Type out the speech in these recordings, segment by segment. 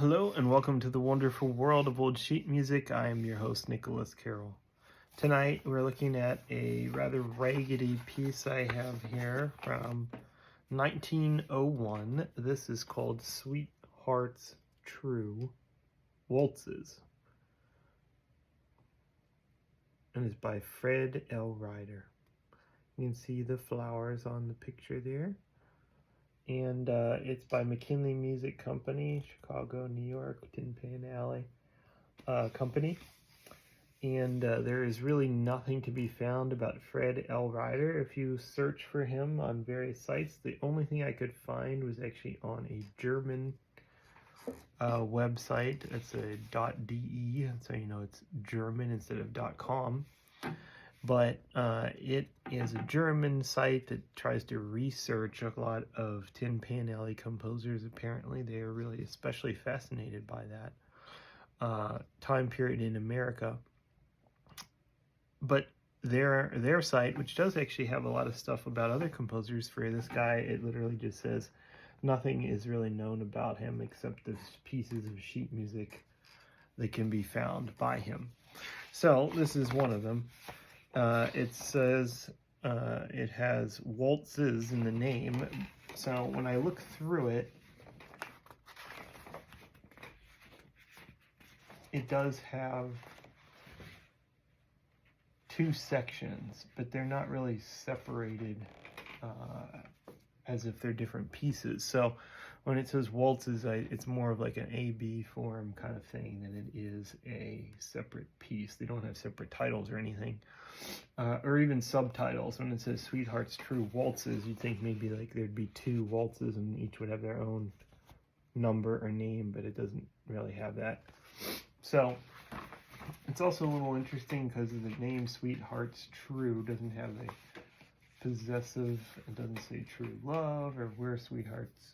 Hello and welcome to the wonderful world of old sheet music. I am your host, Nicholas Carroll. Tonight we're looking at a rather raggedy piece I have here from 1901. This is called Sweethearts True Waltzes, and it's by Fred L. Ryder. You can see the flowers on the picture there. And it's by McKinley Music Company, Chicago, New York, Tin Pan Alley company. And there is really nothing to be found about Fred L. Ryder. If you search for him on various sites, the only thing I could find was actually on a German website. It's a .de, so you know it's German instead of .com. But it is a German site that tries to research a lot of Tin Pan Alley composers. Apparently, they are really especially fascinated by that time period in America. But their site, which does actually have a lot of stuff about other composers, for this guy, it literally just says nothing is really known about him except the pieces of sheet music that can be found by him. So this is one of them. It says it has waltzes in the name. So when I look through it, it does have two sections, but they're not really separated as if they're different pieces. So when it says waltzes, it's more of like an A-B form kind of thing than it is a separate piece. They don't have separate titles or anything, or even subtitles. When it says Sweethearts True Waltzes, you'd think maybe like there'd be two waltzes and each would have their own number or name, but it doesn't really have that. So it's also a little interesting because of the name Sweethearts True doesn't have a possessive. It doesn't say true love or we're sweethearts.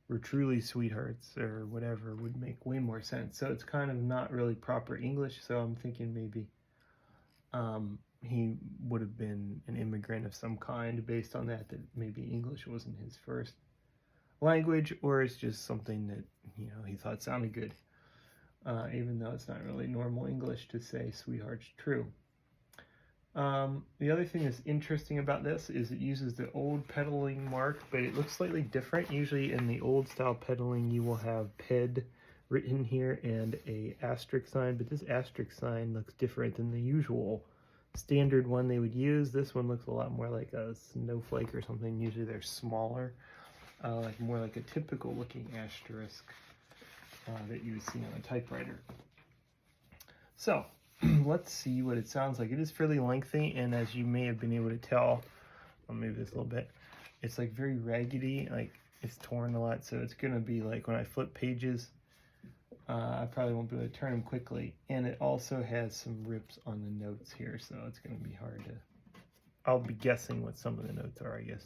We're truly sweethearts or whatever would make way more sense. So it's kind of not really proper English. So I'm thinking maybe he would have been an immigrant of some kind based on that maybe English wasn't his first language, or it's just something that, you know, he thought sounded good. Even though it's not really normal English to say Sweethearts True. The other thing that's interesting about this is it uses the old pedaling mark, but it looks slightly different. Usually in the old style pedaling, you will have ped written here and a asterisk sign, but this asterisk sign looks different than the usual standard one they would use. This one looks a lot more like a snowflake or something. Usually they're smaller, like more like a typical looking asterisk that you would see on a typewriter. So let's see what it sounds like. It is fairly lengthy, and as you may have been able to tell, I'll move this a little bit, it's like very raggedy, like it's torn a lot, so it's gonna be like when I flip pages, I probably won't be able to turn them quickly. And it also has some rips on the notes here, so it's gonna be hard to, I'll be guessing what some of the notes are, I guess.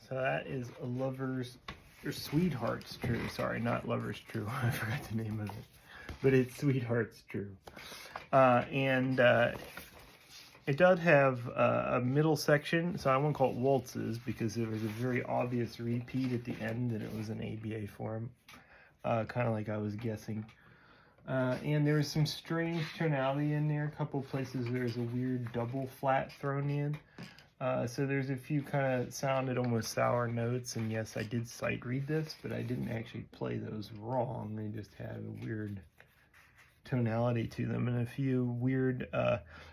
So that is a Lover's, or Sweetheart's True. Sorry, not Lover's True. I forgot the name of it. But it's Sweetheart's True. It does have a middle section, so I won't call it waltzes because there was a very obvious repeat at the end and it was an ABA form, kind of like I was guessing. And there was some strange tonality in there. A couple places there's a weird double flat thrown in. So there's a few kind of sounded almost sour notes, and yes, I did sight read this, but I didn't actually play those wrong. They just had a weird tonality to them and a few weird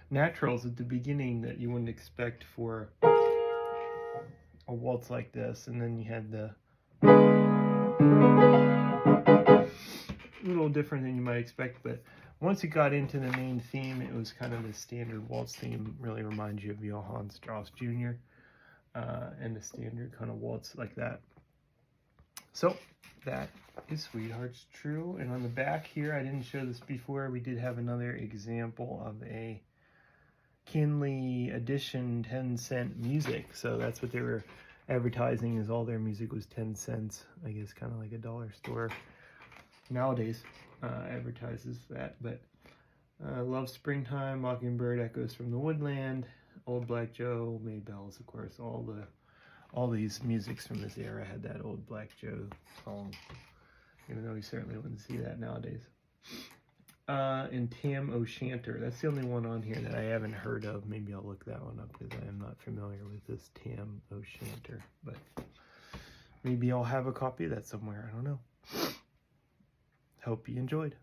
naturals at the beginning that you wouldn't expect for a waltz like this. And then you had the a little different than you might expect, but once you got into the main theme, it was kind of the standard waltz theme. Really reminds you of Johann Strauss Jr. And the standard kind of waltz like that. So that is Sweetheart's True. And on the back here, I didn't show this before, we did have another example of a Kinley edition 10-cent music. So that's what they were advertising, is all their music was 10 cents. I guess kind of like a dollar store nowadays advertises that. But Love Springtime, Mockingbird, Echoes from the Woodland, Old Black Joe, Maybells, of course, all these musics from this era had that Old Black Joe song, even though you certainly wouldn't see that nowadays. And Tam O'Shanter, that's the only one on here that I haven't heard of. Maybe I'll look that one up because I am not familiar with this Tam O'Shanter, but maybe I'll have a copy of that somewhere. I don't know. Hope you enjoyed.